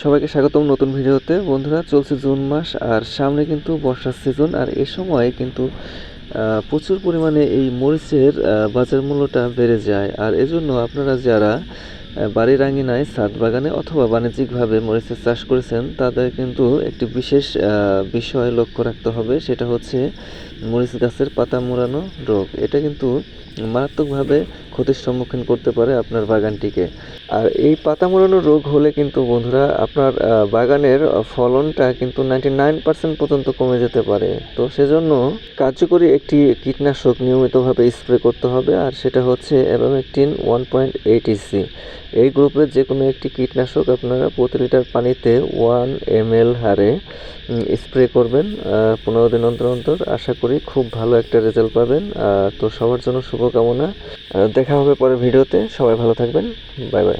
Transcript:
সবাইকে স্বাগতম নতুন ভিডিওতে। বন্ধুরা, চলছে জুন মাস আর সামনে কিন্তু বর্ষার সিজন। আর এ সময় কিন্তু প্রচুর পরিমাণে এই মরিচের বাজার মূল্যটা বেড়ে যায়। আর এজন্য আপনারা যারা বাড়ির আঙিনায় ছাদ বাগানে অথবা বাণিজ্যিকভাবে মরিচের চাষ করেছেন তাদের কিন্তু একটি বিশেষ বিষয় লক্ষ্য রাখতে হবে। সেটা হচ্ছে মরিচ গাছের পাতা মোড়ানো রোগ। এটা কিন্তু মারাত্মকভাবে ক্ষতির সম্মুখীন করতে পারে আপনার বাগানটিকে। আর এই পাতা মোড়ানো রোগ হলে কিন্তু বন্ধুরা আপনার বাগানের ফলনটা কিন্তু 99% পর্যন্ত কমে যেতে পারে। তো সেজন্য কার্যকরী একটি কীটনাশক নিয়মিতভাবে স্প্রে করতে হবে, আর সেটা হচ্ছে অ্যাবামেকটিন 1.8 EC। এই গ্রুপের যে কোনো একটি কীটনাশক আপনারা প্রতি লিটার পানিতে 1 ml হারে স্প্রে করবেন 15 দিন অন্তর অন্তর। আশা করি খুব ভালো একটা রেজাল্ট পাবেন। তো সবার জন্য শুভকামনা। দেখা হবে পরের ভিডিওতে। সবাই ভালো থাকবেন। Bye bye.